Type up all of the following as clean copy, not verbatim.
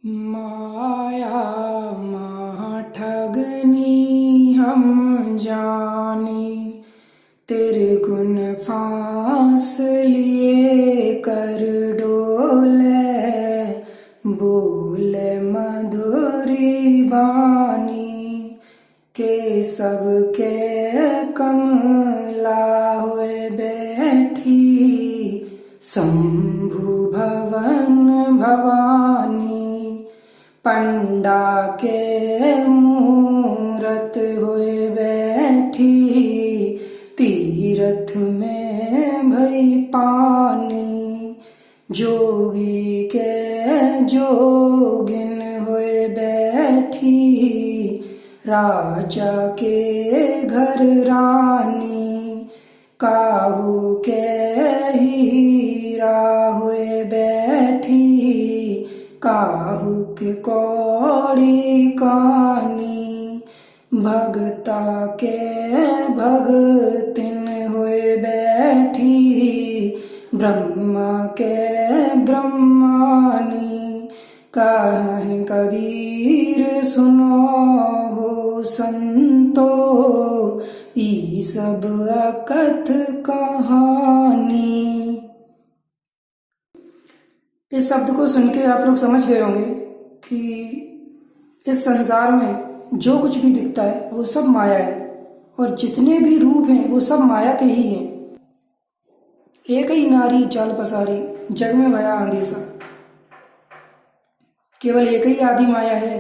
माया महा ठगनी हम जाने, तेरे गुण फांस लिए कर डोले, बोले मधुरी बानी के सबके कमला हुए बैठी, शंभु भवन भवानी पंडा के मूरत हुए बैठी, तीरथ में भई पानी जोगी के जोगिन हुए बैठी, राजा के घर रानी काहू के हीरा हुए बैठी, काहू के कौड़ी कानी भगता के भगतिन हुए बैठी, ब्रह्मा के ब्रह्मानी कहे कबीर सुनो हो संतो, ई सब अकथ कहानी। इस शब्द को सुन के आप लोग समझ गए होंगे कि इस संसार में जो कुछ भी दिखता है वो सब माया है, और जितने भी रूप हैं वो सब माया के ही हैं। एक ही नारी जाल पसारी, जग में भया अंधेसा। केवल एक ही आदि माया है।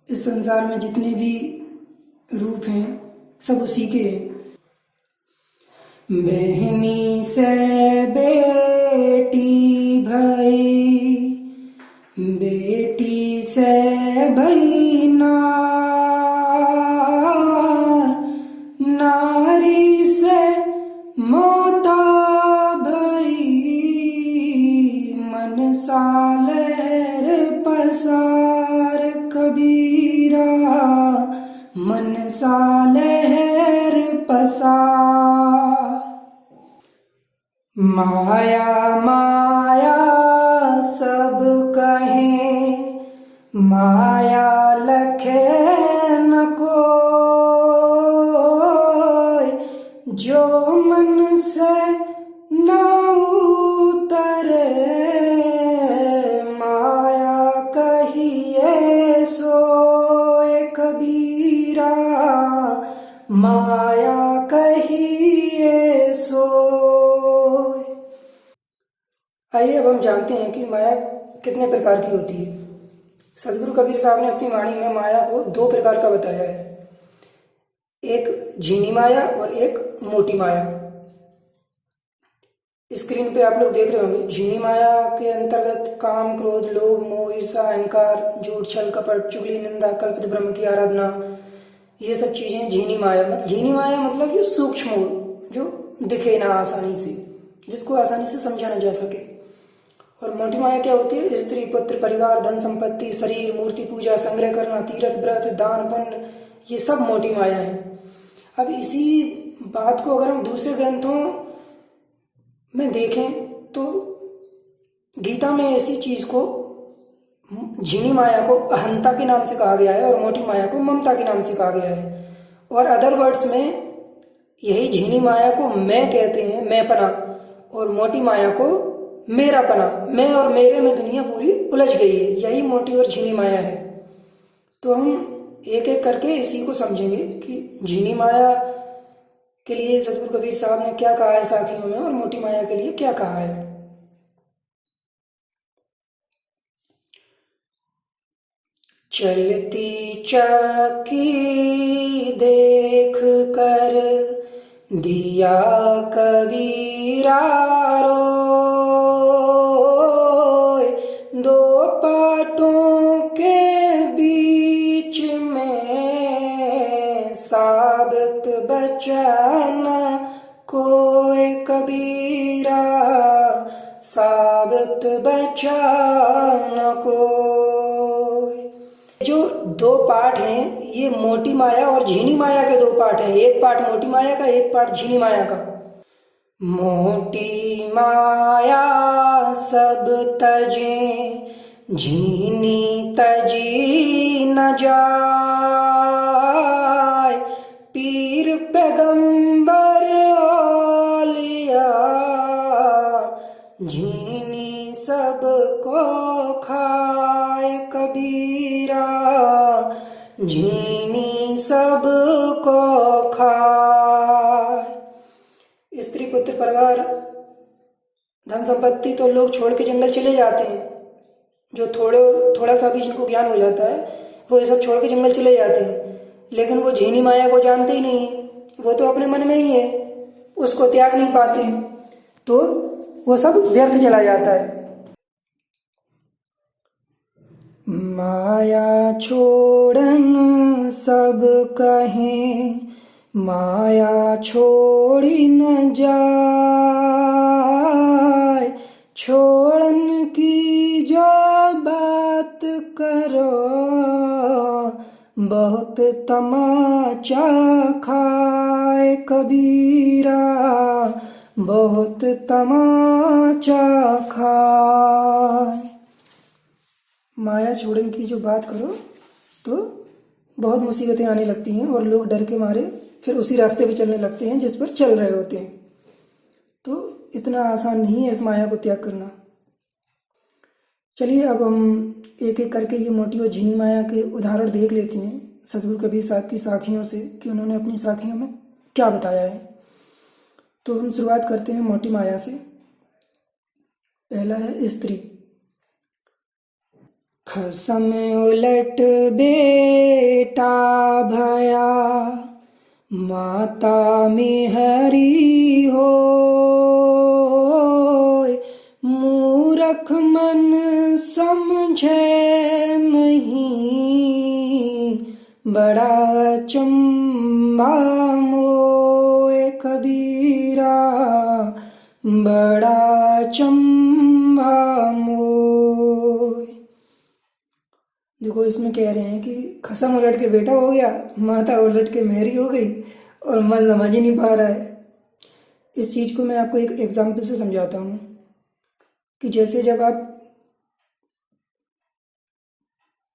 इस संसार में जितने भी रूप हैं सब उसी के हैं। बहनी से बेटी भई, बेटी से भई नार, नारी से मोता भई, मनसा लहर पसार कबीरा, मनसा लहर पसार। माया माया सब कहे, माया लखे न कोय, जो मन से न उतरे, माया कहिए सोए कबीरा, माया कहिए सोए। आइए अब हम जानते हैं कि माया कितने प्रकार की होती है। सदगुरु कबीर साहब ने अपनी वाणी में माया को दो प्रकार का बताया है, एक झीनी माया और एक मोटी माया। स्क्रीन पे आप लोग देख रहे होंगे। झीनी माया के अंतर्गत काम, क्रोध, लोभ, मोह, ईर्षा, अहंकार, झूठ, छल, कपट, चुगली, निंदा, कल्पित ब्रह्म की आराधना, ये सब चीजें झीनी माया। झीनी माया मतलब जो सूक्ष्म हो, जो दिखे ना आसानी से, जिसको आसानी से समझा ना जा सके। और मोटी माया क्या होती है? स्त्री, पुत्र, परिवार, धन संपत्ति, शरीर, मूर्ति पूजा, संग्रह करना, तीर्थ, व्रत, दान, पुण्य, ये सब मोटी माया है। अब इसी बात को अगर हम दूसरे ग्रंथों में देखें तो गीता में ऐसी चीज को, झीनी माया को अहंता के नाम से कहा गया है और मोटी माया को ममता के नाम से कहा गया है। और अदर वर्ड्स में यही झीनी माया को मैं कहते हैं, मैंपना, और मोटी माया को मेरापना। मैं और मेरे में दुनिया पूरी उलझ गई है, यही मोटी और झीनी माया है। तो हम एक एक करके इसी को समझेंगे कि झीनी माया के लिए सदगुरु कबीर साहब ने क्या कहा है साखियों में, और मोटी माया के लिए क्या कहा है। चलती चक्की देख कर दिया कबीरा रोय, दो पाटों के बीच में साबित बचन कोई कबीरा, साबित बचन कोई। जो दो पार्ट हैं ये मोटी माया और झीनी माया के दो पार्ट हैं। एक पार्ट मोटी माया का, एक पार्ट झीनी माया का। मोटी माया सब तजे झीनी तजी न जाय, पीर पैगंबर औलिया, झीनी सबको खाए कबीरा, झीनी सबको खाए। स्त्री पुत्र परिवार धन संपत्ति तो लोग छोड़ के जंगल चले जाते हैं, जो थोड़ा सा भी जिनको ज्ञान हो जाता है वो ये सब छोड़ के जंगल चले जाते हैं, लेकिन वो झीनी माया को जानते ही नहीं है, वो तो अपने मन में ही है, उसको त्याग नहीं पाते, तो वो सब व्यर्थ चला जाता है। माया छोड़न सब कहें, माया छोड़ी न जाए, छोड़न की जो बात करो, बहुत तमाचा खाए कबीरा, बहुत तमाचा खाए। माया छोड़न की जो बात करो तो बहुत मुसीबतें आने लगती हैं और लोग डर के मारे फिर उसी रास्ते पे चलने लगते हैं जिस पर चल रहे होते हैं। तो इतना आसान नहीं है इस माया को त्याग करना। चलिए अब हम एक एक करके ये मोटी और झीनी माया के उदाहरण देख लेते हैं सदगुरु कबीर साहब की साखियों से कि उन्होंने अपनी साखियों में क्या बताया है। तो हम शुरुआत करते हैं मोटी माया से। पहला है स्त्री। खसम उलट बेटा भया, माता मेहरी हो, मूरख मन समझे नहीं, बड़ा चंबा मोए कबीरा, बड़ा चंबा मोए। देखो इसमें कह रहे हैं कि खसम उलट के बेटा हो गया, माता उलट के मेहरी हो गई और मन समझ ही नहीं पा रहा है। इस चीज़ को मैं आपको एक एग्जाम्पल से समझाता हूँ कि जैसे जब आप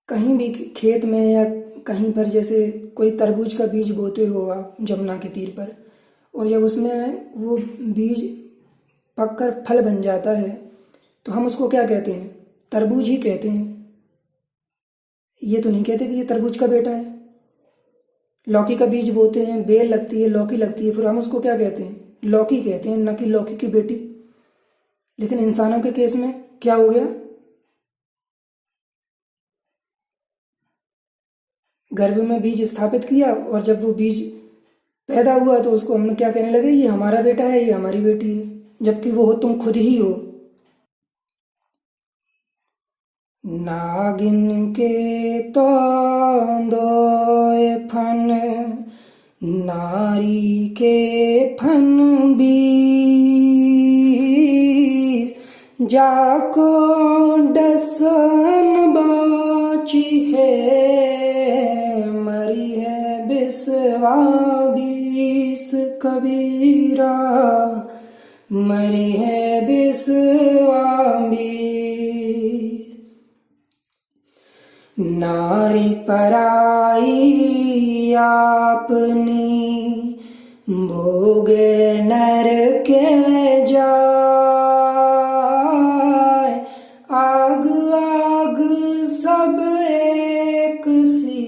कहीं भी खेत में या कहीं पर जैसे कोई तरबूज का बीज बोते हो आप जमुना के तीर पर, और जब उसमें वो बीज पककर फल बन जाता है तो हम उसको क्या कहते हैं? तरबूज ही कहते हैं। ये तो नहीं कहते कि ये तरबूज का बेटा है। लौकी का बीज बोते हैं, बेल लगती है, लौकी लगती है, फिर हम उसको क्या कहते हैं? लौकी कहते हैं, न कि लौकी की बेटी। लेकिन इंसानों के केस में क्या हो गया? गर्भ में बीज स्थापित किया और जब वो बीज पैदा हुआ तो उसको हम क्या कहने लगे? ये हमारा बेटा है, ये हमारी बेटी है, जबकि वो हो तुम खुद ही हो। नागिन के तो दोए फन, नारी के फन बीस, जाको डसन बाची है, मरी है बिसवा बीस कबीरा, मरी है बिसवा बीस। नारी पराई आपनी, भोगे नर के जाय, आग आग सब एक सी,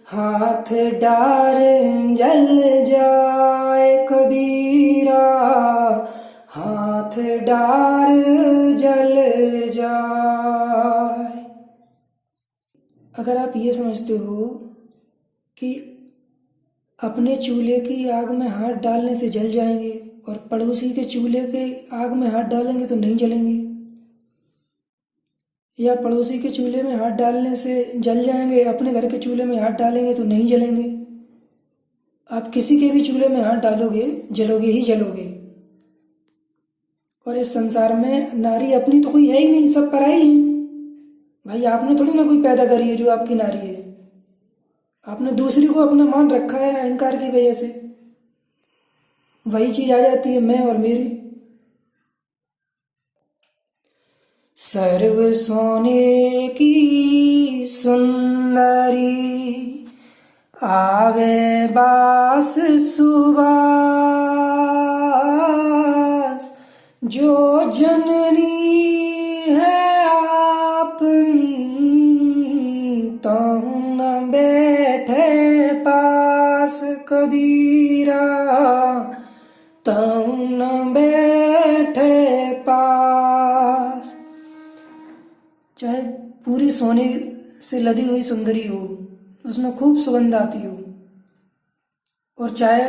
हाथ डार जल जाए कबीरा, हाथ डार जल जाए। अगर आप ये समझते हो कि अपने चूल्हे की आग में हाथ डालने से जल जाएंगे और पड़ोसी के चूल्हे के आग में हाथ डालेंगे तो नहीं जलेंगे, या पड़ोसी के चूल्हे में हाथ डालने से जल जाएंगे, अपने घर के चूल्हे में हाथ डालेंगे तो नहीं जलेंगे, आप किसी के भी चूल्हे में हाथ डालोगे जलोगे ही जलोगे। और इस संसार में नारी अपनी तो कोई है ही नहीं, सब पराई है। भाई आपने थोड़ी ना कोई पैदा करी है जो आपकी नारी है, आपने दूसरी को अपना मान रखा है अहंकार की वजह से। वही चीज आ जाती है मैं और मेरी। सर्व सोने की सुंदरी, आवे बास सुबास, जो जननी है आपनी, तो न बैठे पास कबीरा, तो न बैठे पास। चाहे पूरी सोने से लदी हुई सुंदरी हो, उसमें खूब सुगंध आती हो, और चाहे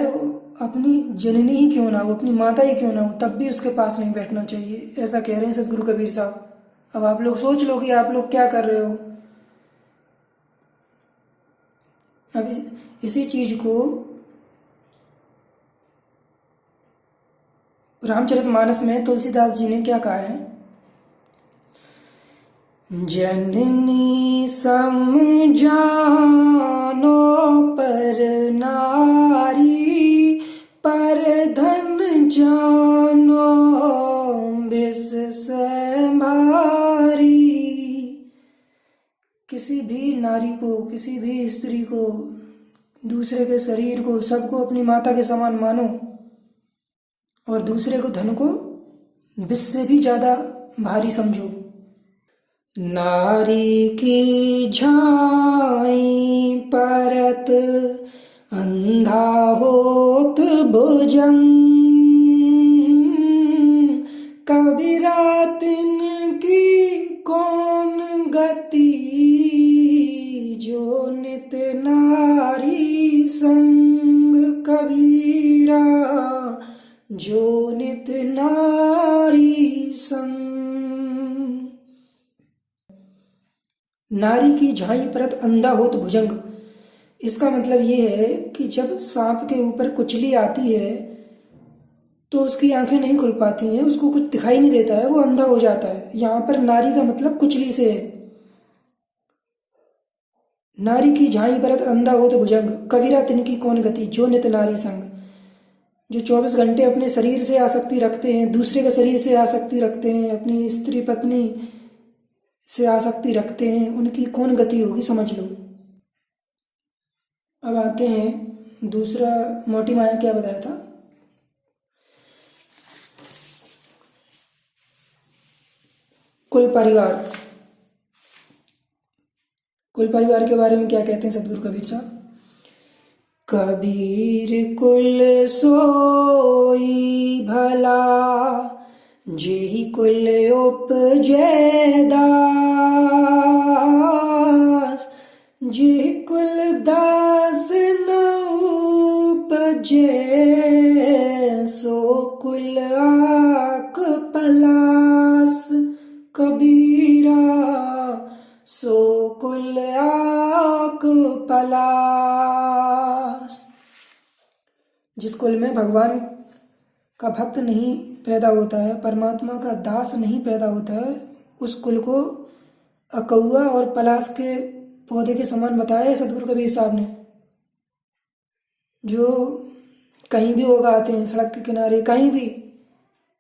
अपनी जननी ही क्यों ना हो, अपनी माता ही क्यों ना हो, तब भी उसके पास नहीं बैठना चाहिए, ऐसा कह रहे हैं सदगुरु कबीर साहब। अब आप लोग सोच लो कि आप लोग क्या कर रहे हो। अब इसी चीज को रामचरितमानस में तुलसीदास जी ने क्या कहा है, जननी समझानो पर नारी, पर धन जानो बिस से भारी। किसी भी नारी को, किसी भी स्त्री को, दूसरे के शरीर को, सबको अपनी माता के समान मानो, और दूसरे को, धन को विष से भी ज्यादा भारी समझो। नारी की झाई परत, अंधा होत भुजंग, कबीरा तिनकी कौन गति, जो नित नारी संग कबीरा, जो नित नारी संग। नारी की झाई परत अंधा होत भुजंग, इसका मतलब ये है कि जब सांप के ऊपर कुचली आती है तो उसकी आंखें नहीं खुल पाती हैं, उसको कुछ दिखाई नहीं देता है, वो अंधा हो जाता है। यहाँ पर नारी का मतलब कुचली से है। नारी की झाई परत अंधा होत भुजंग, कबीरा तिनकी कौन गति, जो नित नारी संग। जो 24 घंटे अपने शरीर से आसक्ति रखते हैं, दूसरे के शरीर से आसक्ति रखते हैं, अपनी स्त्री पत्नी से आसक्ति रखते हैं, उनकी कौन गति होगी, समझ लो। अब आते हैं दूसरा, मोटी माया क्या बताया था। कुल परिवार, कुल परिवार के बारे में क्या कहते हैं सदगुरु कबीर साहब। कबीर कुल सोई भला, जेहि कुल उपजै दास, जेहि कुल दास न उपजै, सो कुल आक पलास, कबीरा सो कुल आक पलास। जिस कुल में भगवान का भक्त नहीं पैदा होता है, परमात्मा का दास नहीं पैदा होता है, उस कुल को अकौआ और पलाश के पौधे के समान बताया है सदगुरु कबीर साहब ने, जो कहीं भी उगाते हैं, सड़क के किनारे, कहीं भी,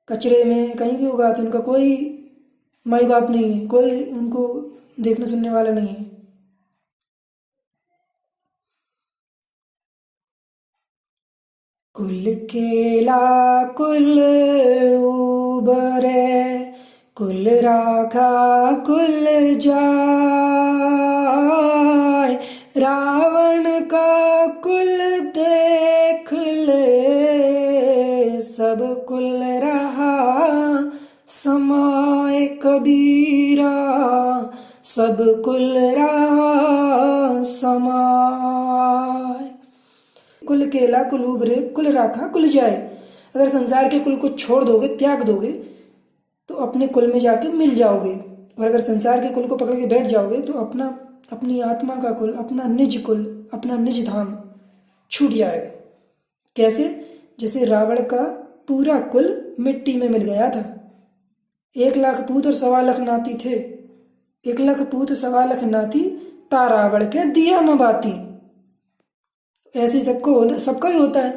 कचरे में, कहीं भी उगाते हैं। उनका कोई माई बाप नहीं है, कोई उनको देखने सुनने वाला नहीं है। कुल केला कुल उबरे, कुल राखा कुल जाय, रावण का कुल देख ले, सब कुल रहा समाय, कबीरा सब कुल रहा समाय। कुल केला कुल उबरे, कुल राखा कुल जाए। अगर संसार के कुल को छोड़ दोगे, त्याग दोगे, तो अपने कुल में जाके मिल जाओगे, और अगर संसार के कुल को पकड़ के बैठ जाओगे तो अपनी आत्मा का कुल, अपना निज कुल, अपना निज धाम छूट जाएगा। कैसे? जैसे रावण का पूरा कुल मिट्टी में मिल गया था। 1 लाख पूत और 1.25 लाख नाती थे। 1 लाख पूत 1.25 लाख नाती, ता रावण के दिया न बाती। ऐसे सबका ही होता है,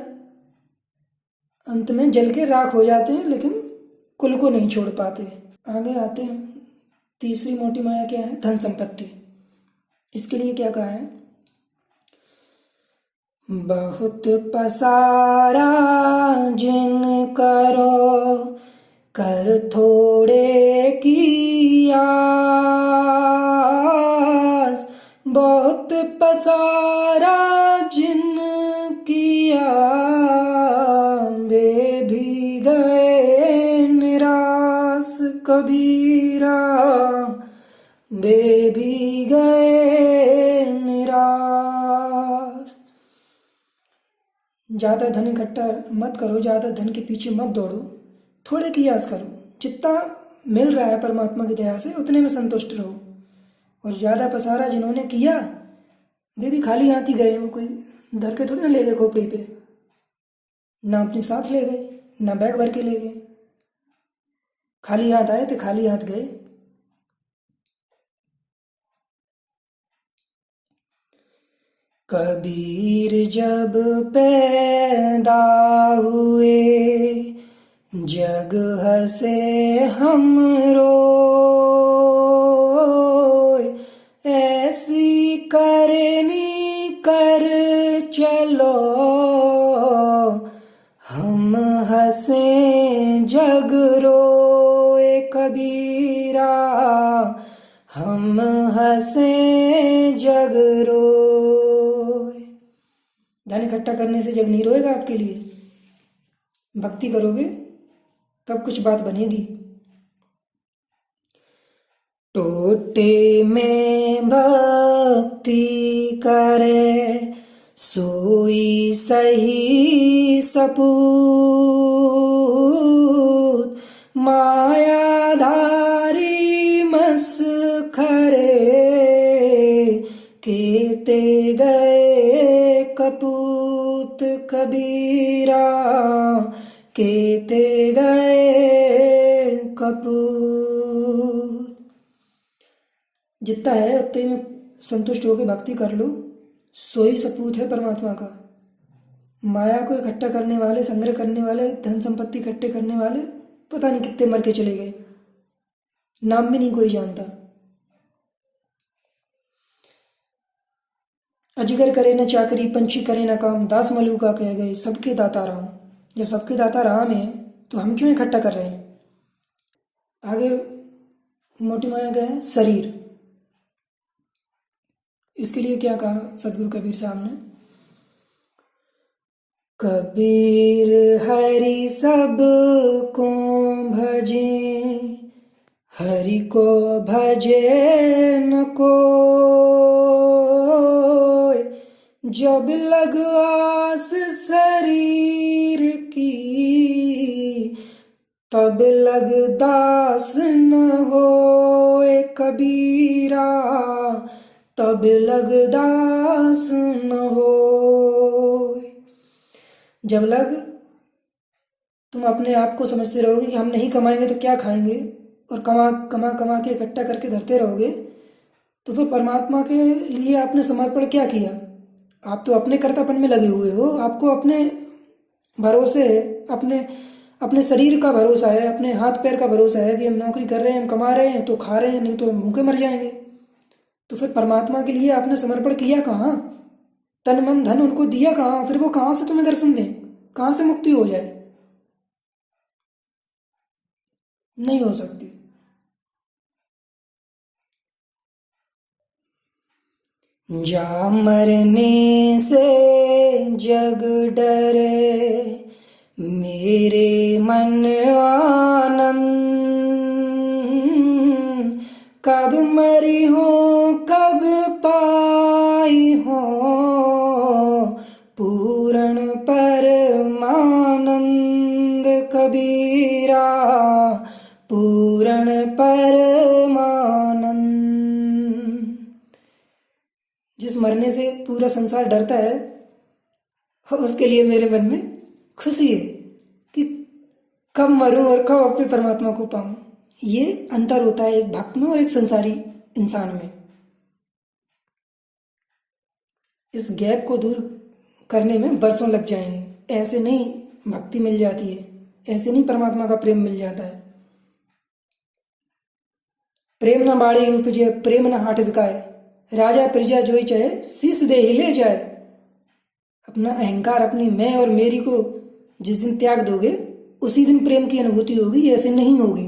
अंत में जल के राख हो जाते हैं, लेकिन कुल को नहीं छोड़ पाते। आगे आते हैं तीसरी मोटी माया क्या है? धन संपत्ति। इसके लिए क्या कहा है? बहुत पसारा जिन करो, कर थोड़े की आस। बहुत पसारा जिन किया, वे भी गए निराश कबीरा, वे भी गए निराश। ज़्यादा धन इकट्ठा मत करो, ज़्यादा धन के पीछे मत दौड़ो, थोड़े की आस करो। जितना मिल रहा है परमात्मा की दया से उतने में संतुष्ट रहो। और ज़्यादा पसारा जिन्होंने किया वे भी खाली हाथ ही गए। वो कोई धर के थोड़ी ना ले गए खोपड़ी पे, ना अपने साथ ले गए, ना बैग भर के ले गए। खाली हाथ आए थे, खाली हाथ गए। कबीर जब पैदा हुए, जग हंसे हम रोए। ऐसी करनी कर चलो, हम हंसे जग रोए कबीरा, हम हंसे जग रोए। धन इकट्ठा करने से जग नहीं रोएगा आपके लिए। भक्ति करोगे तब कुछ बात बनेगी। टोटे में भक्ति करे, सोई सही सपूत। मायाधारी मस खरे, केते गए कपूत कबीरा, केते गए कपूत। जितना है उतने में संतुष्ट होकर भक्ति कर लो, सोई सपूत है परमात्मा का। माया को इकट्ठा करने वाले, संग्रह करने वाले, धन संपत्ति इकट्ठे करने वाले पता नहीं कितने मर के चले गए, नाम भी नहीं कोई जानता। अजगर करे न चाकरी, पंछी करे न काम, दास मलूका कह गए सबके दाता राम। जब सबके दाता राम है तो हम क्यों इकट्ठा कर रहे हैं? आगे मोटी माया क्या है? शरीर। इसके लिए क्या कहा सदगुरु कबीर साहब ने? कबीर हरि सब को भजे, हरि को भजे न कोय। जब लग आस शरीर की, तब लग दास न होए कबीरा, तब लग दास न होए। जब लग तुम अपने आप को समझते रहोगे कि हम नहीं कमाएंगे तो क्या खाएंगे, और कमा कमा कमा के इकट्ठा करके धरते रहोगे, तो फिर परमात्मा के लिए आपने समर्पण क्या किया? आप तो अपने कर्तापन में लगे हुए हो। आपको अपने भरोसे है, अपने अपने शरीर का भरोसा है, अपने हाथ पैर का भरोसा है कि हम नौकरी कर रहे हैं, हम कमा रहे हैं तो खा रहे हैं, नहीं तो हम भूखे मर जाएंगे। तो फिर परमात्मा के लिए आपने समर्पण किया कहाँ? तन मन धन उनको दिया कहाँ? फिर वो कहाँ से तुम्हें दर्शन दें? कहाँ से मुक्ति हो जाए? नहीं हो सकती। जा मरने से जग डरे, मेरे मन आनंद। कब मरी हो कब पाई हो, पूर्ण परमानंद कबीरा, पूर्ण परमानंद। जिस मरने से पूरा संसार डरता है, उसके लिए मेरे मन में खुशी है कि कब मरूं और कब अपने परमात्मा को पाऊं। ये अंतर होता है एक भक्त में और एक संसारी इंसान में। इस गैप को दूर करने में वर्षों लग जाएंगे। ऐसे नहीं भक्ति मिल जाती है, ऐसे नहीं परमात्मा का प्रेम मिल जाता है। प्रेम न बाड़ी उपजे प्रेम न हाट बिकाए, राजा प्रजा जोई चाहे शीस दे ही ले जाए। अपना अहंकार, अपनी मैं और मेरी को जिस दिन त्याग दोगे उसी दिन प्रेम की अनुभूति होगी, ऐसे नहीं होगी।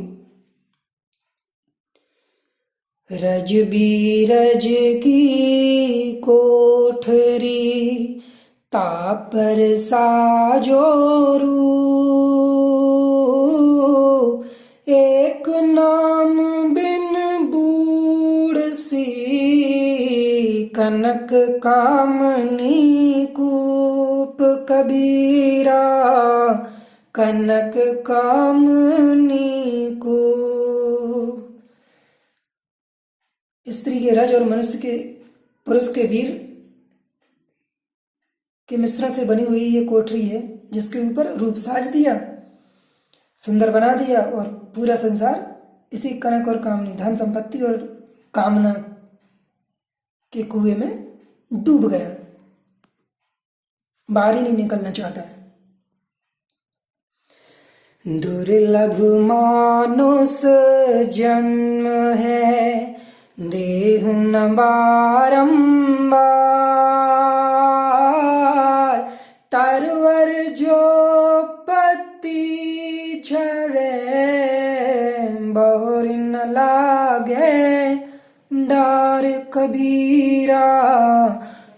रज बीरज की कोठरी तापर साजोरू, एक नाम बिन बूढ़ सी कनक कामनी कूप कबीरा, कनक कामनी कूप। स्त्री के रज और मनुष्य के पुरुष के वीर के मिश्रण से बनी हुई ये कोठरी है, जिसके ऊपर रूप साज दिया, सुंदर बना दिया, और पूरा संसार इसी कनक और कामनी, धन संपत्ति और कामना के कुएं में डूब गया, बाहर ही नहीं निकलना चाहता है। दुर्लभ मानुष जन्म है, देह न बारंबार, तरवर जो पति झरे, बहुर न लागे डार कबीरा,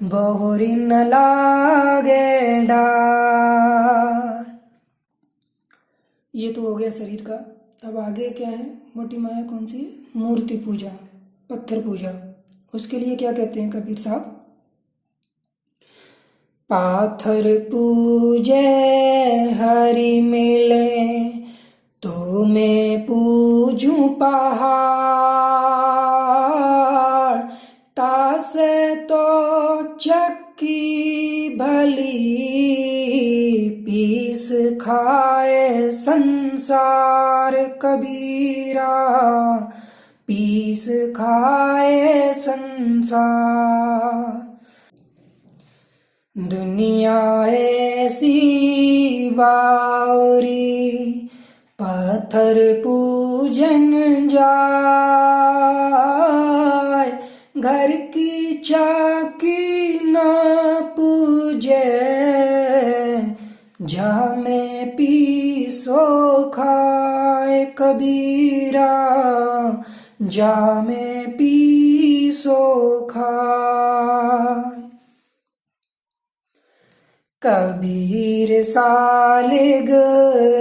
बहुर न लागे डार। ये तो हो गया शरीर का। अब आगे क्या है? मोटी माया कौन सी है? मूर्ति पूजा, पत्थर पूजा। उसके लिए क्या कहते हैं कबीर साहब? पाथर पूजे हरि मिले, तो मैं पूजूं पहाड़, तासे तो चक्की भली, पीस खाए संसार कबीरा, पीस खाए संसार। दुनिया ऐसी बावरी, पत्थर पूजन जाए, घर की चाकी ना पूजे, जा में पीसो खाए कबीरा, जा में पीसो खाए। कबीर सालिग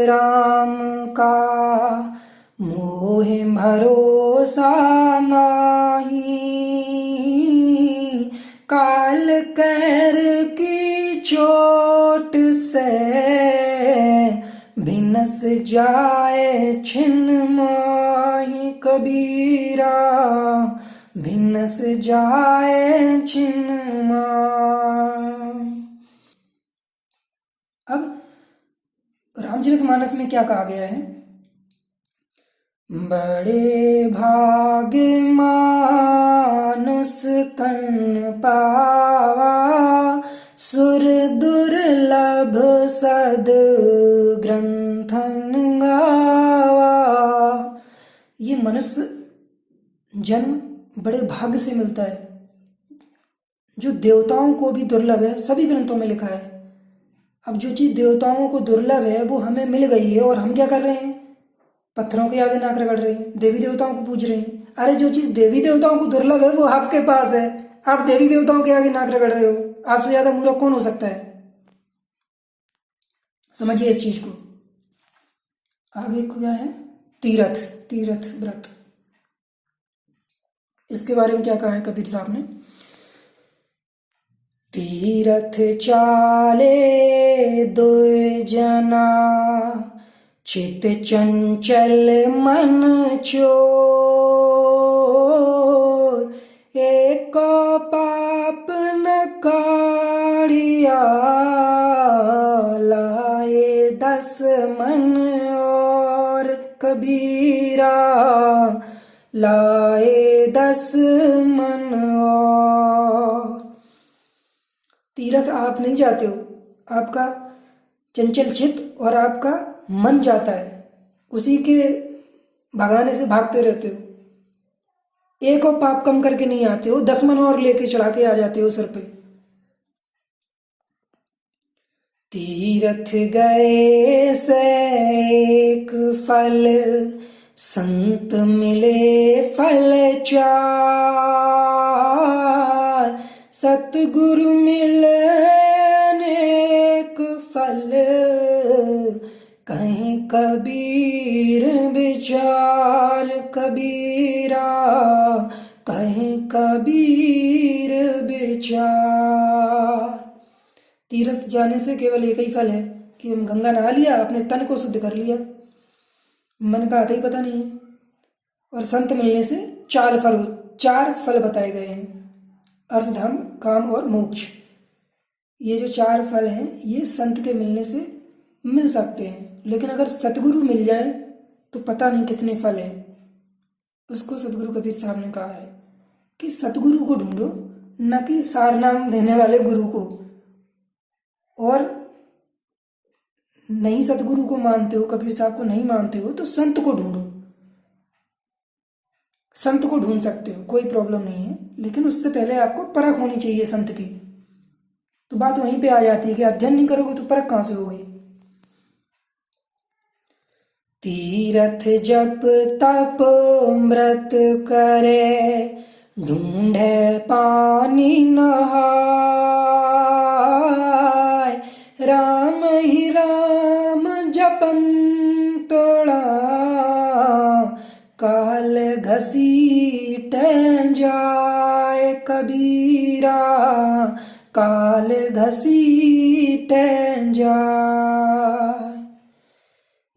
राम का, मोह भरोसा नाही, काल कहर की चोट से, भिनस जाए छिन्न माही कबीरा, भिनस जाए छिन्न माही। अब रामचरितमानस में क्या कहा गया है? बड़े भाग मानुष तन पावा, सुर दुर्लभ सद ग्रंथन गावा। ये मनुष्य जन्म बड़े भाग्य से मिलता है, जो देवताओं को भी दुर्लभ है, सभी ग्रंथों में लिखा है। अब जो चीज़ देवताओं को दुर्लभ है वो हमें मिल गई है, और हम क्या कर रहे हैं? पत्थरों के आगे नाक रगड़ रहे हैं, देवी देवताओं को पूज रहे हैं। अरे जो चीज़ देवी देवताओं को दुर्लभ है वो आपके पास है, आप देवी देवताओं के आगे नाक रगड़ रहे हो। आपसे ज़्यादा मूर्ख कौन हो सकता है? समझिए इस चीज़ को। आगे क्या है? तीर्थ, तीर्थ व्रत। इसके बारे में क्या कहा है कबीर साहब ने? तीरथ चाले दो जना, चित चंचल मन चोर, एक पाप न काढ़िया, लाए 10 मन और कबीरा, लाए 10 मन और। तीर्थ आप नहीं जाते हो, आपका चंचल चित्त और आपका मन जाता है, उसी के भगाने से भागते रहते हो। एक और पाप कम करके नहीं आते हो, 10 मन और लेके चढ़ा के आ जाते हो सिर पे। तीरथ गए से एक फल, संत मिले फल चार, सतगुरु मिले अनेक फल, कहीं कबीर विचार कबीरा, कहीं कबीर विचार। तीर्थ जाने से केवल एक ही फल है कि हम गंगा नहा लिया, अपने तन को शुद्ध कर लिया, मन का आता ही पता नहीं है। और संत मिलने से चार फल बताए गए हैं, अर्थ धर्म काम और मोक्ष। ये जो 4 फल हैं ये संत के मिलने से मिल सकते हैं, लेकिन अगर सतगुरु मिल जाए तो पता नहीं कितने फल हैं। उसको सतगुरु कबीर साहब ने कहा है कि सतगुरु को ढूंढो, न कि सारनाम देने वाले गुरु को। और नहीं सतगुरु को मानते हो, कबीर साहब को नहीं मानते हो, तो संत को ढूंढो। संत को ढूंढ सकते हो, कोई प्रॉब्लम नहीं है, लेकिन उससे पहले आपको परख होनी चाहिए संत की। तो बात वहीं पे आ जाती है कि अध्ययन नहीं करोगे तो परख कहाँ से होगी। तीरथ जप तप व्रत करे, ढूंढे पानी नहाय, राम ही राम जपन तोड़ा, काल घसीट जाए कबीरा, काल घसीट जाए।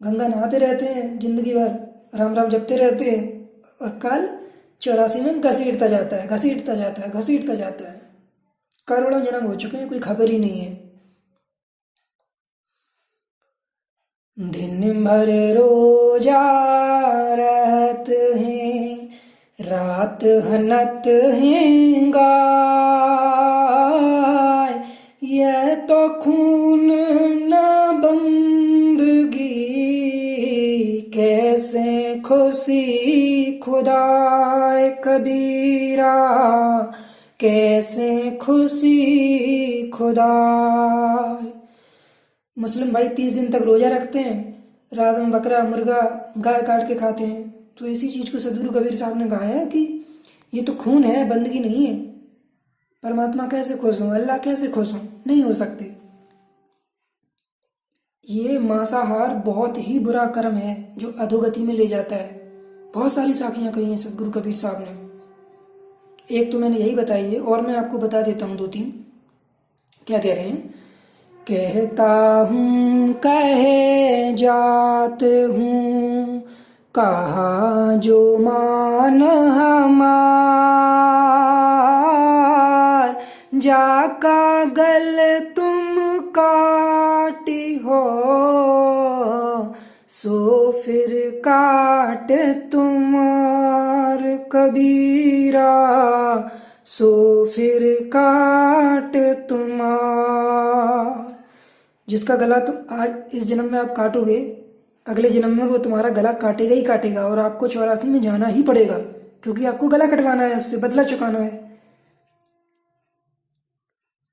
गंगा नहाते रहते हैं जिंदगी भर, राम राम जपते रहते हैं, और काल 84 में घसीटता जाता है, घसीटता जाता है, घसीटता जाता है। करोड़ों जन्म हो चुके हैं, कोई खबर ही नहीं है। दिन भर रोजा रहत हैं, रात हनत हैं गाय, यह तो खून न बंदगी, कैसे खुशी खुदाए कबीरा, कैसे खुशी खुदाए। मुस्लिम भाई 30 दिन तक रोजा रखते हैं, रात में बकरा मुर्गा गाय काट के खाते हैं। तो इसी चीज़ को सदगुरु कबीर साहब ने कहा है कि ये तो खून है, बंदगी नहीं है। परमात्मा कैसे खुश हो, अल्लाह कैसे खुश हो, नहीं हो सकते। ये मांसाहार बहुत ही बुरा कर्म है जो अधोगति में ले जाता है। बहुत सारी साखियां कही हैं सदगुरु कबीर साहब ने, एक तो मैंने यही बताई है, और मैं आपको बता देता हूँ 2-3। क्या कह रहे हैं? कहता हूँ कहे जात हूँ, कहा जो मान हमार, जाका गल तुम काटी हो, सो फिर काट तुम्हार कबीरा, सो फिर काट तुम्हार। जिसका गला तुम आज इस जन्म में आप काटोगे, अगले जन्म में वो तुम्हारा गला काटेगा ही काटेगा, और आपको 84 में जाना ही पड़ेगा, क्योंकि आपको गला कटवाना है, उससे बदला चुकाना है।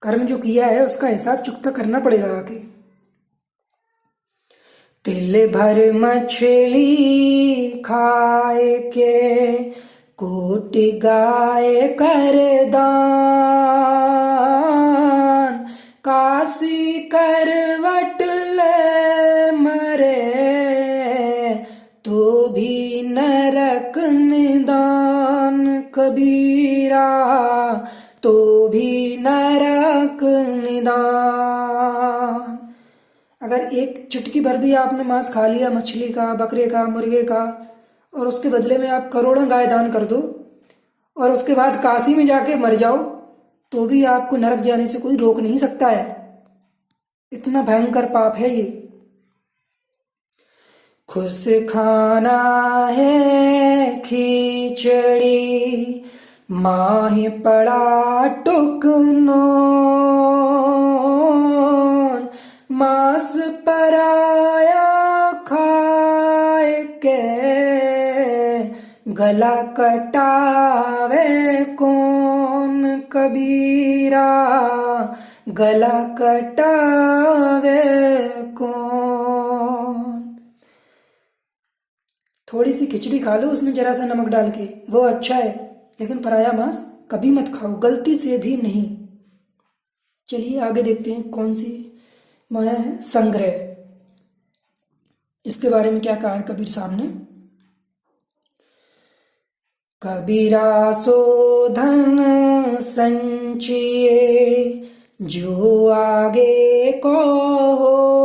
कर्म जो किया है उसका हिसाब चुकता करना पड़ेगा आके। तिल भर मछली खाए के, कोट गाय कर दान, काशी करवट ले मरे, तो भी नरक निदान कबीरा, तो भी नरक निदान। अगर एक चुटकी भर भी आपने मांस खा लिया, मछली का, बकरे का, मुर्गे का, और उसके बदले में आप करोड़ों गाय दान कर दो, और उसके बाद काशी में जाके मर जाओ, तो भी आपको नरक जाने से कोई रोक नहीं सकता है। इतना भयंकर पाप है ये। खुश खाना है खिचड़ी, माही पड़ा टुकनो, मांस पराया खाए के, गला कटावे कौन कबीरा, गला कटावे कौन। थोड़ी सी खिचड़ी खा लो उसमें जरा सा नमक डाल के, वो अच्छा है, लेकिन पराया मांस कभी मत खाओ, गलती से भी नहीं। चलिए आगे देखते हैं कौन सी माया है। संग्रह, इसके बारे में क्या कहा है कबीर साहब ने। कबीरा सो धन संचिए, जो आगे को होय,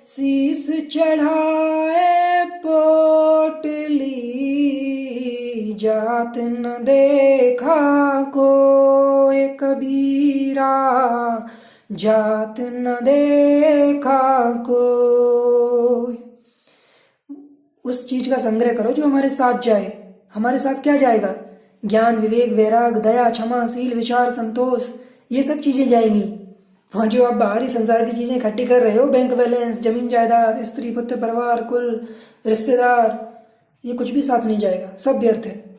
शीस चढ़ाए पोटली, जात न देखा कोय कबीरा, जात न देखा कोय। उस चीज का संग्रह करो जो हमारे साथ जाए। हमारे साथ क्या जाएगा? ज्ञान, विवेक, वैराग, दया, क्षमा, शील, विचार, संतोष, ये सब चीजें जाएंगी। वहाँ जो आप बाहरी संसार की चीजें इकट्ठी कर रहे हो, बैंक बैलेंस, जमीन जायदाद, स्त्री पुत्र परिवार, कुल, रिश्तेदार, ये कुछ भी साथ नहीं जाएगा, सब व्यर्थ है।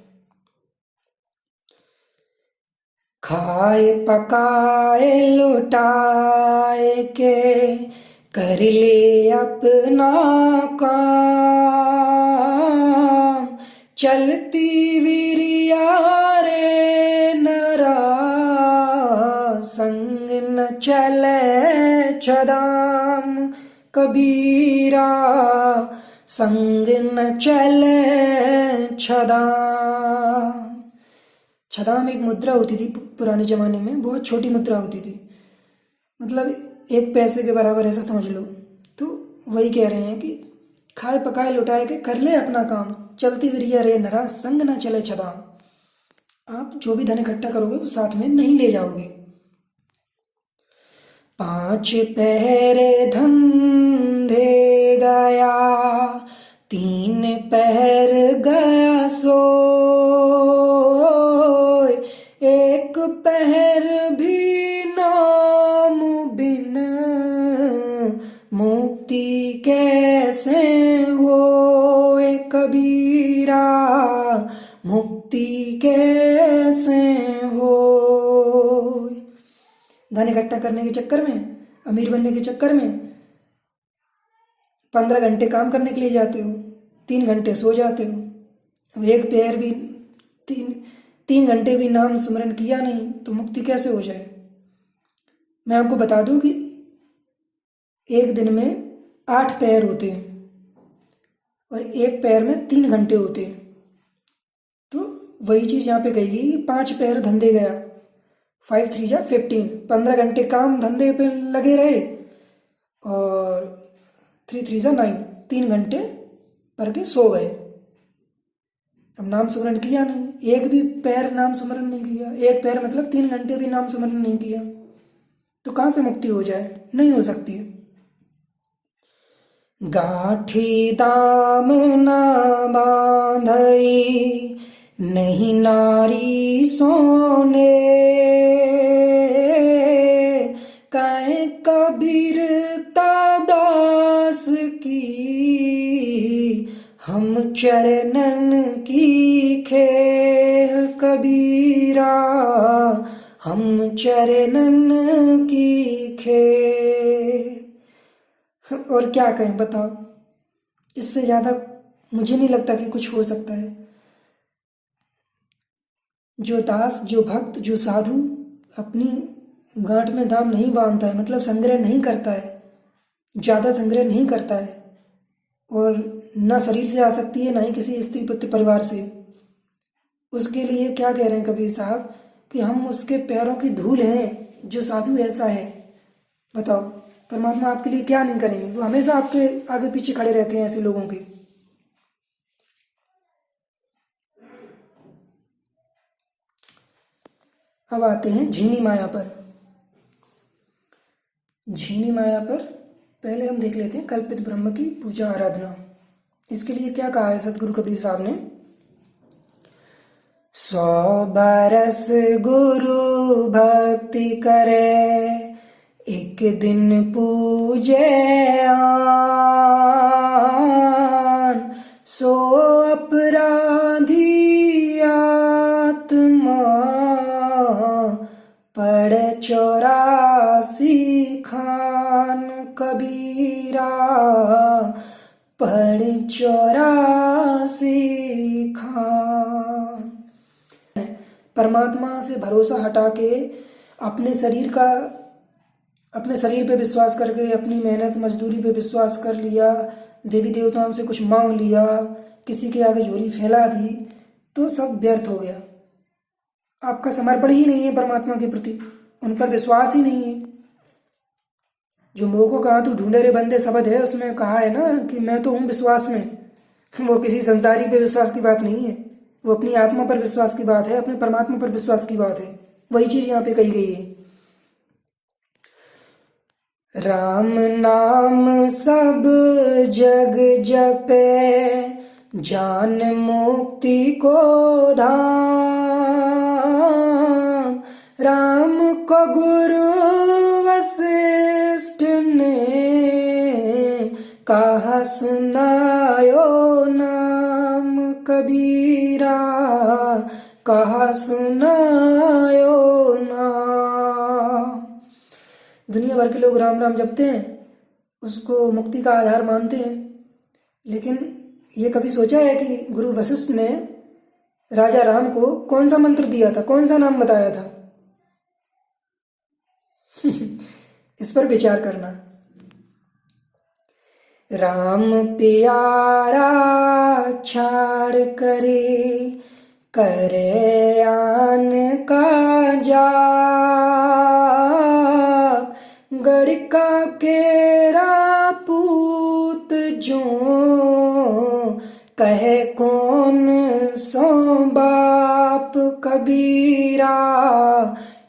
खाए पकाए लुटाए के, कर ले अपना काम, चलती विरिया रे नरा, संग न चले छदाम कबीरा, संग न चले छदाम। छदाम एक मुद्रा होती थी पुराने जमाने में, बहुत छोटी मुद्रा होती थी, मतलब 1 पैसे के बराबर, ऐसा समझ लो। तो वही कह रहे हैं कि खाए पकाए लुटाए के, कर ले अपना काम, चलती विरिया रे नरा, संग ना चले छदाम। आप जो भी धन इकट्ठा करोगे वो साथ में नहीं ले जाओगे। 5 पहरे धंधे गया, 3 पहर गया सोय, 1 पहर भी नाम बिन, मुक्ति कैसे होए कबीरा, मुक्ति कैसे होए। धन इकट्ठा करने के चक्कर में, अमीर बनने के चक्कर में 15 घंटे काम करने के लिए जाते हो, 3 घंटे सो जाते हो। अब 1 पैर भी, 3 घंटे भी नाम सुमरन किया नहीं तो मुक्ति कैसे हो जाए। मैं आपको बता दूं कि एक दिन में 8 पैर होते हैं और 1 पैर में 3 घंटे होते हैं। तो वही चीज़ यहाँ पे कही गई कि 5 पैर धंधे गया, 5 3 जा 15, 15 घंटे काम धंधे पे लगे रहे और 3 3 जा 9, 3 घंटे पर के सो गए। अब नाम सुमरन किया नहीं, 1 भी पैर नाम सुमरन नहीं किया, 1 पैर मतलब 3 घंटे भी नाम सुमरन नहीं किया, तो कहाँ से मुक्ति हो जाए? नहीं हो सकती है। गाठी दाम ना बांधई, नहीं नारी सोने, काहे कबीरता दास की, हम चरणन की खेह कबीरा, हम चरणन की खेह। और क्या कहें बताओ, इससे ज़्यादा मुझे नहीं लगता कि कुछ हो सकता है। जो दास, जो भक्त, जो साधु अपनी गांठ में दाम नहीं बांधता है, मतलब संग्रह नहीं करता है, ज़्यादा संग्रह नहीं करता है, और ना शरीर से आ सकती है ना ही किसी स्त्री पुत्र परिवार से, उसके लिए क्या कह रहे हैं कबीर साहब कि हम उसके पैरों की धूल हैं। जो साधु ऐसा है, बताओ परमात्मा आपके लिए क्या नहीं करेंगे। वो हमेशा आपके आगे पीछे खड़े रहते हैं ऐसे लोगों के। अब आते हैं झीनी माया पर। झीनी माया पर पहले हम देख लेते हैं कल्पित ब्रह्म की पूजा आराधना। इसके लिए क्या कहा है सदगुरु कबीर साहब ने। 100 बरस गुरु भक्ति करे, एक दिन पूजे आन, सो अपराधी आत्मा पढ़ 84 खान कबीरा, पढ़ 84 खान। परमात्मा से भरोसा हटा के अपने शरीर पे विश्वास करके, अपनी मेहनत मजदूरी पे विश्वास कर लिया, देवी देवताओं से कुछ मांग लिया, किसी के आगे झोली फैला दी, तो सब व्यर्थ हो गया। आपका समर्पण ही नहीं है परमात्मा के प्रति, उन पर विश्वास ही नहीं है। जो मोह को कहा तू ढूंढे रे बंदे शब्द है, उसमें कहा है ना कि मैं तो हूँ विश्वास में। वो किसी संसारी पे विश्वास की बात नहीं है, वो अपनी आत्मा पर विश्वास की बात है, अपने परमात्मा पर विश्वास की बात है। वही चीज यहाँ पे कही गई है। राम नाम सब जग जपे, जान मुक्ति को धाम। राम को गुरु वशिष्ठ ने, कहा सुनायो नाम कबीरा, कहा सुनायो नाम। दुनिया भर के लोग राम राम जपते हैं, उसको मुक्ति का आधार मानते हैं, लेकिन ये कभी सोचा है कि गुरु वशिष्ठ ने राजा राम को कौन सा मंत्र दिया था, कौन सा नाम बताया था? इस पर विचार करना। राम प्यारा छाड़ करे आन का जाप, गड़का केरा पूत जो, कहे कौन सो बाप कबीरा,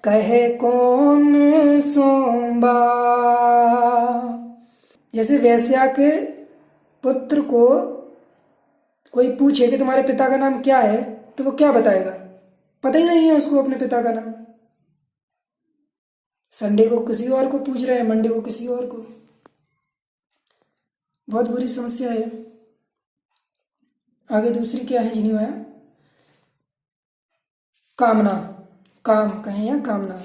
कहे कौन सो बाप। जैसे वैश्या के पुत्र को कोई पूछे कि तुम्हारे पिता का नाम क्या है, तो वो क्या बताएगा? पता ही नहीं है उसको अपने पिता का नाम। संडे को किसी और को पूछ रहे हैं, मंडे को किसी और को। बहुत बुरी समस्या है। आगे दूसरी क्या है जिनी माया? कामना, काम कहें या कामना,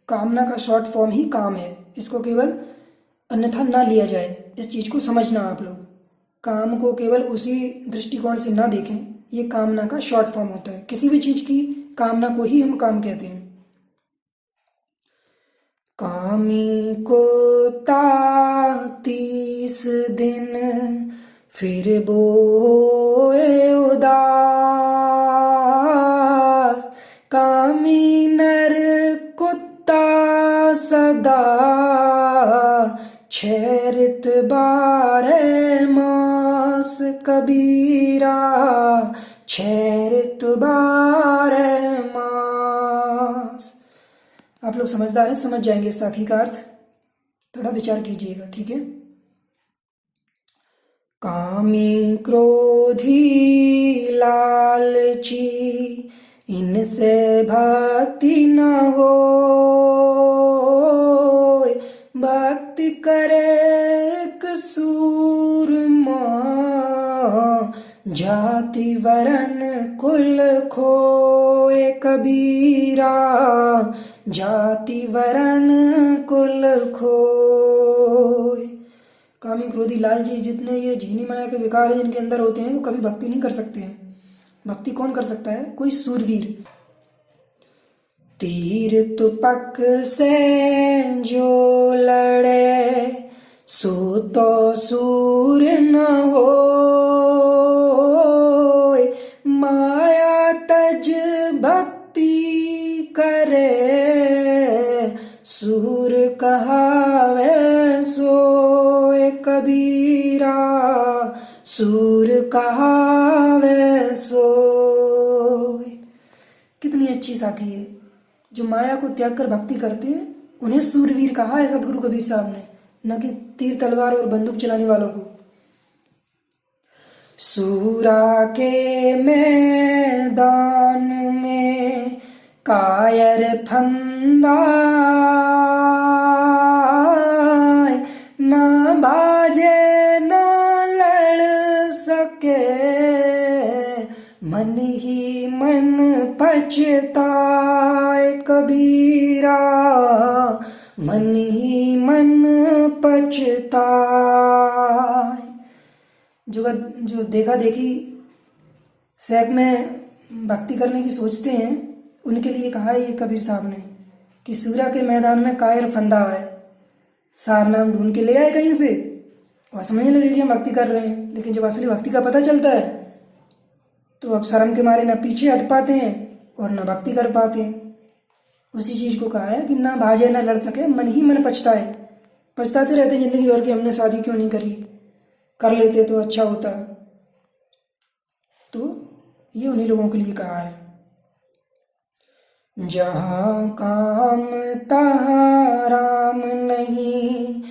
कामना का शॉर्ट फॉर्म ही काम है। इसको केवल अन्यथा ना लिया जाए, इस चीज को समझना आप लोग। काम को केवल उसी दृष्टिकोण से ना देखें, ये कामना का शॉर्ट फॉर्म होता है। किसी भी चीज की कामना को ही हम काम कहते हैं। कामी को 33 दिन फिर बोए उदास, कामी नर कुत्ता सदा, 6 ऋत 12 मास कबीरा, 6 ऋत 12 मास। आप लोग समझदार हैं, समझ जाएंगे इस साखी का अर्थ। थोड़ा विचार कीजिएगा, ठीक है। कामी क्रोधी लालची, इनसे भक्ति न हो, भक्ति करे कसूरमा, जाति वरण कुल खोए कबीरा, जाति वरण कुल खोए। कामी क्रोधी लालची, जितने ये झिनी माया के विकार जिनके अंदर होते हैं, वो कभी भक्ति नहीं कर सकते हैं। भक्ति कौन कर सकता है? कोई सूरवीर। तीर तुपक से जो लड़े, सो तो सूर न हो, माया तज भक्ति करे, सूर कहावे सोए कबीरा, सूर कहावे सोए। कितनी अच्छी साखी है। जो माया को त्याग कर भक्ति करते हैं उन्हें सूरवीर कहा है सदगुरु कबीर साहब ने, न कि तीर तलवार और बंदूक चलाने वालों को। सूरा के मैदान में कायर फंदा, ना बाजे ना लड़ सके, मन ही मन पछताए कबीरा, मन ही मन पछताए। जो देखा देखी सैक में भक्ति करने की सोचते हैं, उनके लिए कहा है ये कबीर साहब ने कि सूरा के मैदान में कायर फंदा है, सार नाम ढूंढ के ले आए कहीं से, वह समझने लगे कि हम भक्ति कर रहे हैं। लेकिन जब असली भक्ति का पता चलता है तो अब शर्म के मारे ना पीछे हट पाते हैं और ना भक्ति कर पाते हैं। उसी चीज़ को कहा है कि ना भाजे ना लड़ सके, मन ही मन पछताए। पछताते रहते जिंदगी भर की, हमने शादी क्यों नहीं करी, कर लेते तो अच्छा होता। तो ये उन्हीं लोगों के लिए कहा है। जहाँ काम तहाँ राम नहीं,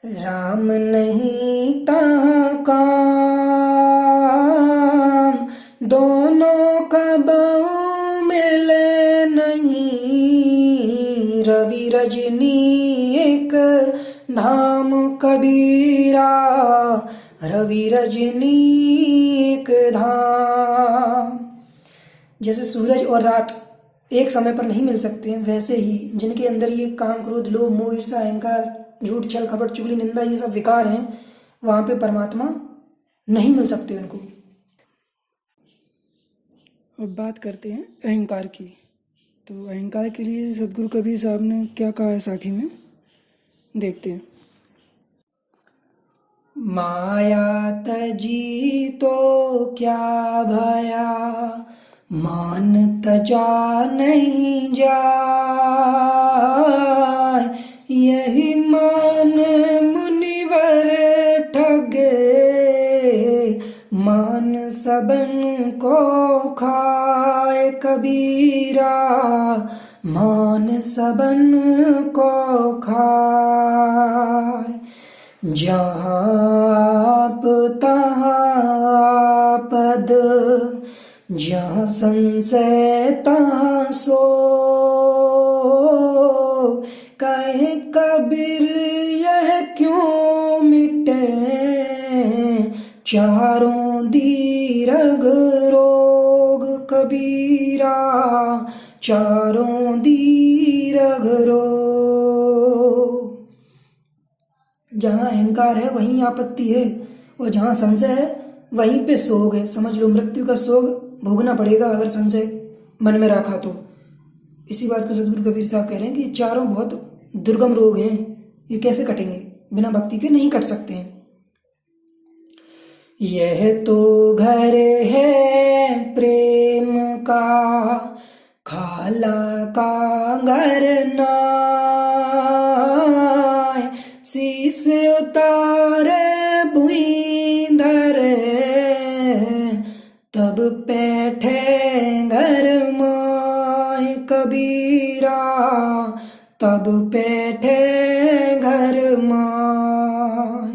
राम नहीं तहाँ काम, दोनों कबहू मिले नहीं, रवि रजनी एक धाम कबीरा, रवि रजनी एक धाम। जैसे सूरज और रात एक समय पर नहीं मिल सकते हैं, वैसे ही जिनके अंदर ये काम क्रोध लोभ मोह ईर्ष्या अहंकार झूठ छल कपट चुगली निंदा ये सब विकार हैं, वहाँ पे परमात्मा नहीं मिल सकते उनको। अब बात करते हैं अहंकार की। तो अहंकार के लिए सदगुरु कबीर साहब ने क्या कहा है साखी में, देखते हैं। माया तजी तो क्या भया, मान तजा नहीं जाए, यही मान मुनिवर ठगे, मान सबन को खाए कबीरा, मान सबन को खाए। जहाँ तहाँ पद, जहाँ संशय तहाँ सो, कहे कबीर यह क्यों मिटे, चारों दीर्घ रोग कबीरा, चारों दीर्घ रोग। जहाँ अहंकार है वहीं आपत्ति है, और जहाँ संशय है वहीं पे सोग है। समझ लो मृत्यु का सोग भोगना पड़ेगा अगर संशय मन में रखा तो। इसी बात को सदगुरु कबीर साहब कह रहे हैं कि ये चारों बहुत दुर्गम रोग हैं, ये कैसे कटेंगे, बिना भक्ति के नहीं कट सकते हैं। यह तो घर है प्रेम का, खाला का घर नाय, शीस उतारे भुई धरे, तब बैठे घर माय कबीरा, तब बैठे घर माय।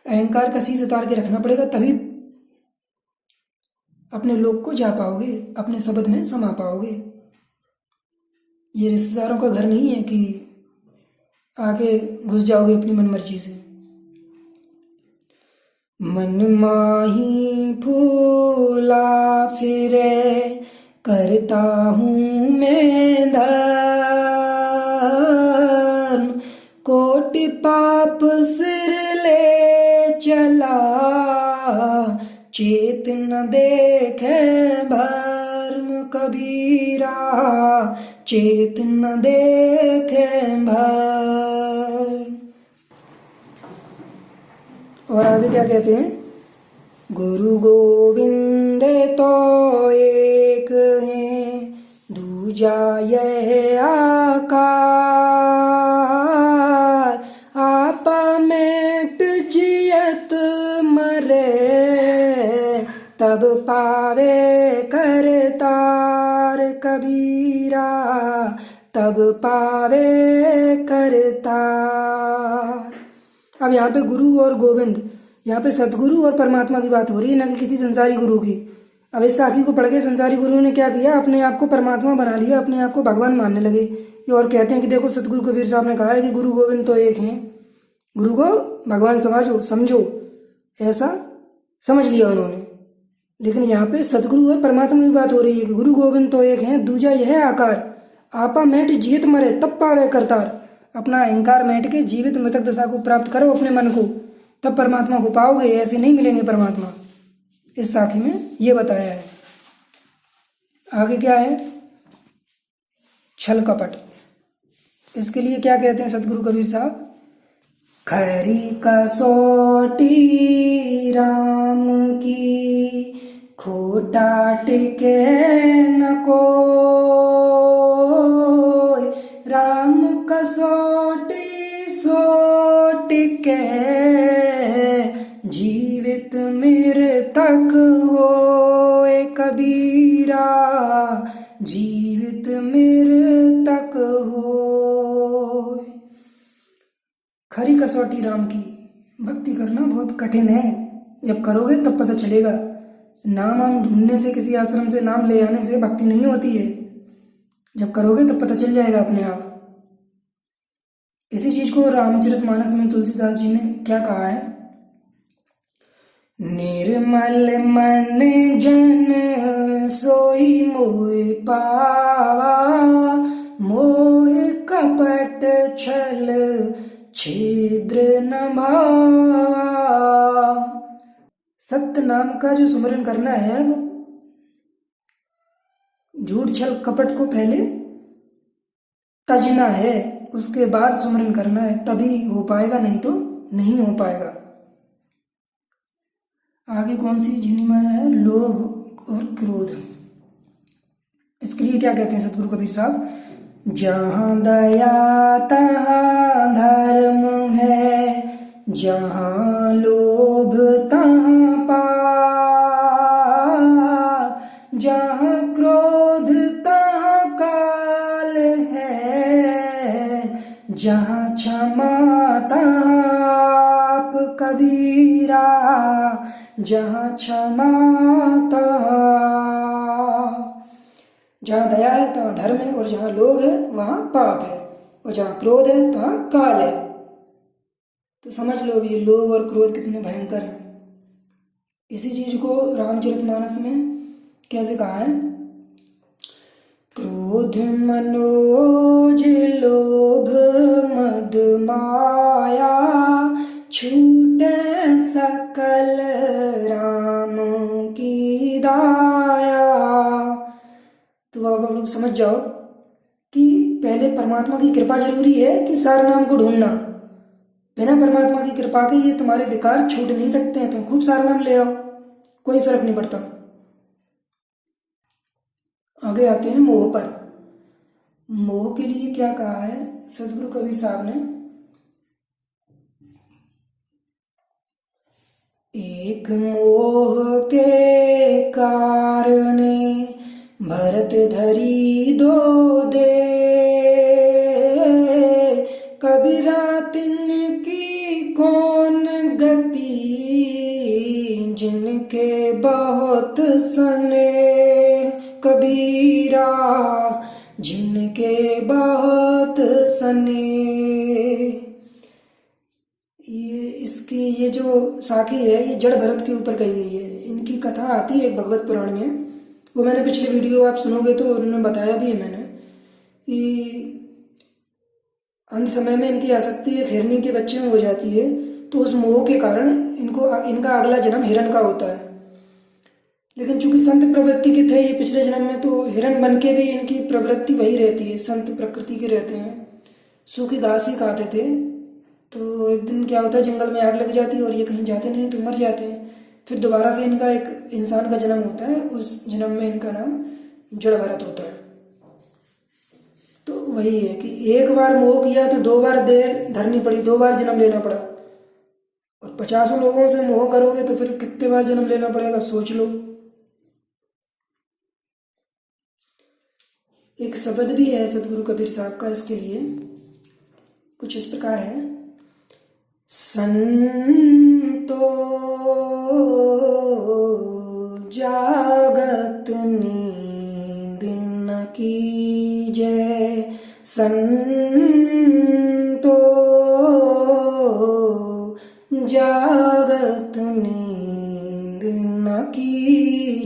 अहंकार का शीश उतार के रखना पड़ेगा, तभी अपने लोक को जा पाओगे, अपने शब्द में समा पाओगे। ये रिश्तेदारों का घर नहीं है कि आके घुस जाओगे अपनी मनमर्जी से। मन माही फूला फिरे, करता हूँ मैं धर्म, कोटि पाप सिर ले चला, चेत न देखे भर्म कबीरा, चेत न देखे भर्म। और आगे क्या कहते हैं, गुरु गोविंद तो एक है, दूजा यह आकार, आपा मेट जियत मरे, तब पावे करतार कबीरा, तब पावे करतार। अब यहाँ पे गुरु और गोविंद, यहाँ पे सतगुरु और परमात्मा की बात हो रही है, ना कि किसी संसारी गुरु की। अब इस साखी को पढ़ के संसारी गुरु ने क्या किया, अपने आप को परमात्मा बना लिया, अपने आप को भगवान मानने लगे। ये और कहते हैं कि देखो सतगुरु कबीर साहब ने कहा है कि गुरु गोविंद तो एक हैं, गुरु को भगवान समझो, ऐसा समझ लिया उन्होंने। लेकिन यहाँ पे सदगुरु और परमात्मा की बात हो रही है कि गुरु गोविंद तो एक हैं, दूजा यह है आकार। आपा मेट जीत मरे तब पावे करतार। अपना अहंकार मेट के जीवित मृतक दशा को प्राप्त करो अपने मन को, तब परमात्मा को पाओगे, ऐसे नहीं मिलेंगे परमात्मा। इस साखी में ये बताया है। आगे क्या है? छल कपट। इसके लिए क्या कहते हैं सतगुरु कबीर साहब? खरी कसौटी राम की, खोटा टिके न कोय। राम कसौटी सो टिके, जीवित मृतक होए कबीरा, जीवित मृतक होए। खरी कसौटी राम की, भक्ति करना बहुत कठिन है। जब करोगे तब पता चलेगा। नाम हम ढूंढने से, किसी आश्रम से नाम ले आने से भक्ति नहीं होती है। जब करोगे तब पता चल जाएगा अपने आप। इसी चीज को रामचरितमानस में तुलसीदास जी ने क्या कहा है? निर्मल मन जन सोई मोह पावा, मोह कपट छल छिद्र न भावा। सत्य नाम का जो सुमरन करना है वो झूठ छल कपट को पहले तजना है, उसके बाद सुमरन करना है, तभी हो पाएगा, नहीं तो नहीं हो पाएगा। आगे कौन सी जीनी माया है? लोभ और क्रोध। इसके लिए क्या कहते हैं सतगुरु कबीर साहब? जहाँ दया तहाँ धर्म है, जहाँ लोभ तहाँ पाप, जहाँ क्रोध तहाँ काल है, जहाँ क्षमा तहाँ आप कबीरा, जहाँ क्षमा तहाँ। जहाँ दया है तहाँ धर्म है, और जहाँ लोभ है वहाँ पाप है, और जहाँ क्रोध है तहाँ काल है। तो समझ लो ये लोभ और क्रोध कितने भयंकर हैं। इसी चीज को रामचरितमानस में कैसे कहा है? क्रोध मनोज लोभ मद माया, छूटे सकल राम की दाया। तो अब आप लोग समझ जाओ कि पहले परमात्मा की कृपा जरूरी है कि सार नाम को ढूंढना। बिना परमात्मा की कृपा के ये तुम्हारे विकार छूट नहीं सकते हैं। तुम खूब सारा नाम ले आओ, कोई फर्क नहीं पड़ता। आगे आते हैं मोह पर। मोह के लिए क्या कहा है सतगुरु कबीर साहब ने? एक मोह के कारणे भरत धरी दो दे, कबीरा तिनकी कौन गति, जिनके बहुत सने। कबीरा जिनके बहुत सने। ये जो साखी है ये जड़ भरत के ऊपर कही गई है। इनकी कथा आती है भगवत पुराण में, वो मैंने पिछले वीडियो आप सुनोगे तो उन्होंने बताया भी है मैंने कि अंत समय में इनकी आसक्ति एक हिरनी के बच्चे में हो जाती है, तो उस मोह के कारण इनका अगला जन्म हिरण का होता है। लेकिन चूंकि संत प्रवृत्ति के थे ये पिछले जन्म में, तो हिरण बन के भी इनकी प्रवृत्ति वही रहती है, संत प्रकृति के रहते हैं, सूखी घास ही खाते थे। तो एक दिन क्या होता है, जंगल में आग लग जाती है और ये कहीं जाते नहीं तो मर जाते हैं। फिर दोबारा से इनका एक इंसान का जन्म होता है, उस जन्म में इनका नाम जड़ भरत होता है। तो वही है कि एक बार मोह किया तो दो बार देर धरनी पड़ी, दो बार जन्म लेना पड़ा। और 50 लोगों से मोह करोगे तो फिर कितने बार जन्म लेना पड़ेगा, सोच लो। एक शब्द भी है सतगुरु कबीर साहब का इसके लिए, कुछ इस प्रकार है। संतो जागत नींद न कीजय, संतो जागत नींद न कीजय।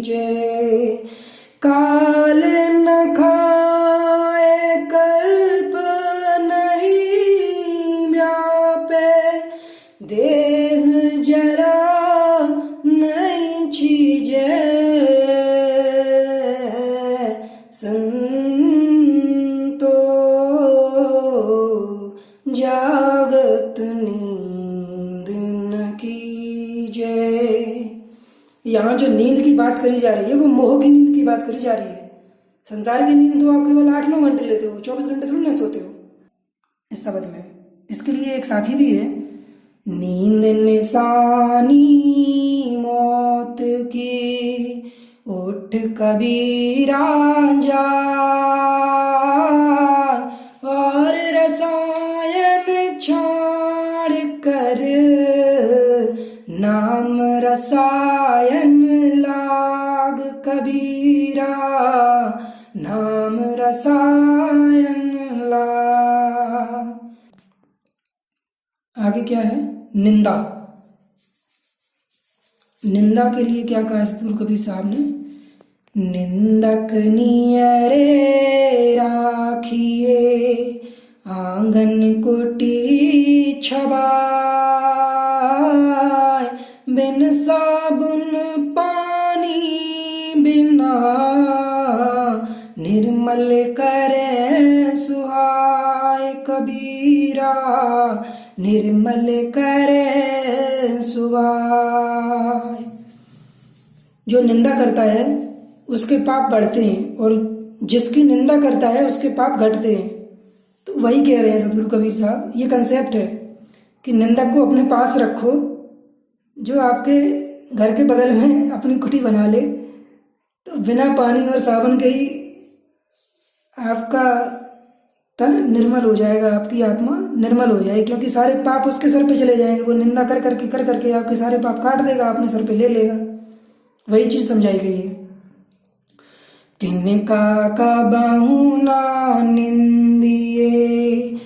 काल न खाए कल्प नहीं व्यापे, देह जरा नहीं चीजे, संतो जागत नींद न कीजे। यहाँ जो नींद की बात करी जा रही है वो मोह की नींद की बात करी जा रही है। संसार की नींद तो आप केवल 8-9 घंटे लेते हो, 24 घंटे थोड़ी ना सोते हो इस शब्द में। इसके लिए एक साखी भी है, नींद निशानी मौत की, उठ कबीरा जाग, और रसायन छाड़ कर नाम रसायन लाग, कबीरा नाम रसायन लाग। आगे क्या है, निंदा। निंदा के लिए क्या कहा सतगुरु कबीर साहब ने, निंदक नियरे राखिए, आंगन कुटी छबाय, बिन साबुन पानी बिना, निर्मल करे सुहाय, कबीरा निर्मल करे सुहाय। जो निंदा करता है उसके पाप बढ़ते हैं और जिसकी निंदा करता है उसके पाप घटते हैं। तो वही कह रहे हैं सतगुरु कबीर साहब, ये कंसेप्ट है कि निंदक को अपने पास रखो। जो आपके घर के बगल में अपनी कुटी बना ले तो बिना पानी और साबुन के ही आपका तन निर्मल हो जाएगा, आपकी आत्मा निर्मल हो जाएगी, क्योंकि सारे पाप उसके सर पे चले जाएंगे। वो निंदा कर करके आपके सारे पाप काट देगा, अपने सर पे ले लेगा। वही चीज समझाई गई है। तिनका कबहु ना निंदिए,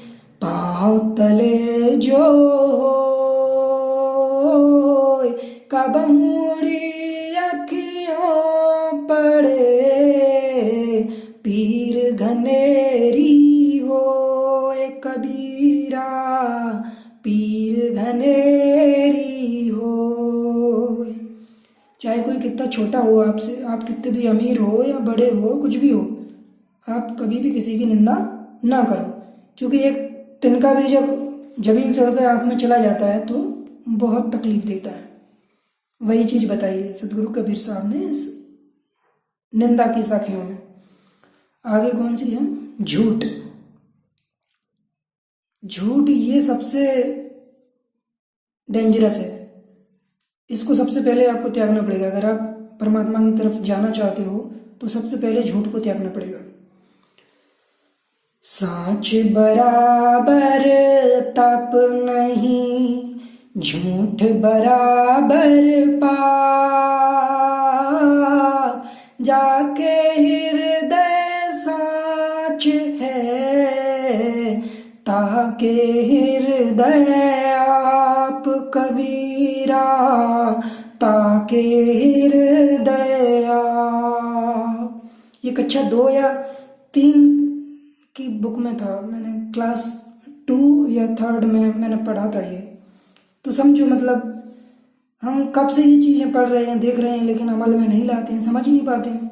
पाँव तले जो होय, कबहुड़ी अखियों पड़े, पीर घनेरी होय, कबीरा पीर घनेरी होय। चाहे कोई कितना छोटा हो आपसे, आप कितने भी अमीर हो या बड़े हो, कुछ भी हो, आप कभी भी किसी की निंदा ना करो, क्योंकि एक तिनका भी जब जमीन से उड़कर आंख में चला जाता है तो बहुत तकलीफ देता है। वही चीज बताई है सतगुरु कबीर साहब ने इस निंदा की साखियों में। आगे कौन सी है, झूठ। झूठ ये सबसे डेंजरस है। इसको सबसे पहले आपको त्यागना पड़ेगा। अगर आप परमात्मा की तरफ जाना चाहते हो तो सबसे पहले झूठ को त्यागना पड़ेगा। साँच बराबर तप नहीं, झूठ बराबर पाप, जाके हृदय साँच है, ताके हृदय आप, कबीरा ताके हृदय आप। ये कक्षा 2 या 3 की बुक में था, मैंने क्लास 2 या 3 में मैंने पढ़ा था ये। तो समझो, मतलब हम कब से ये चीज़ें पढ़ रहे हैं, देख रहे हैं, लेकिन अमल में नहीं लाते हैं, समझ ही नहीं पाते हैं।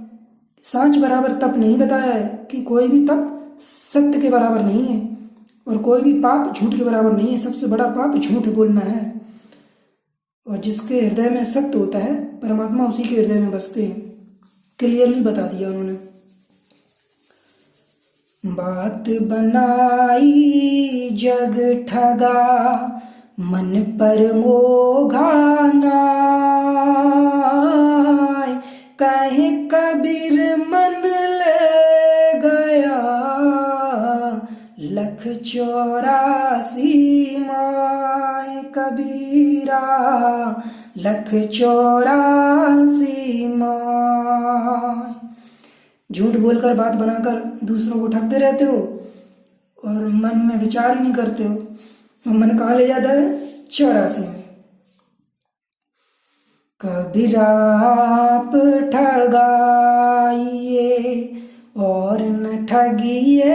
सांच बराबर तप नहीं बताया है कि कोई भी तप सत्य के बराबर नहीं है और कोई भी पाप झूठ के बराबर नहीं है। सबसे बड़ा पाप झूठ बोलना है, और जिसके हृदय में सत्य होता है परमात्मा उसी के हृदय में बसते हैं। क्लियरली बता दिया उन्होंने। बात बनाई जग ठगा, मन पर मोघा नाय, कहे कबीर मन ले गया, 184 माय, कबीरा 184 माय। झूठ बोलकर बात बनाकर दूसरों को ठगते रहते हो और मन में विचार ही नहीं करते हो। और मन कहाँ ले जाता है, 84 में। कबीर आप ठगाइए, और न ठगिए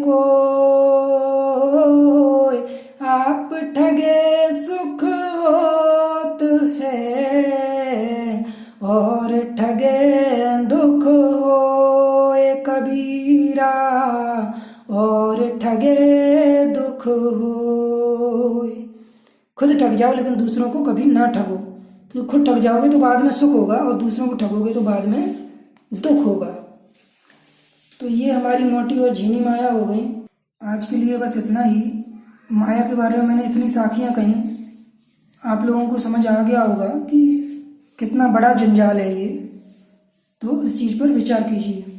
कोई, आप ठगे सुख होत है, और ठगे दुख होए कबीरा, और ठगे दुख होए। खुद ठग जाओ लेकिन दूसरों को कभी ना ठगो, क्योंकि खुद ठग जाओगे तो बाद में सुख होगा और दूसरों को ठगोगे तो बाद में दुख होगा। तो ये हमारी मोटी और झीनी माया हो गई। आज के लिए बस इतना ही। माया के बारे में मैंने इतनी साखियाँ कहीं, आप लोगों को समझ आ गया होगा कि कितना बड़ा जंजाल है ये। तो इस चीज़ पर विचार कीजिए।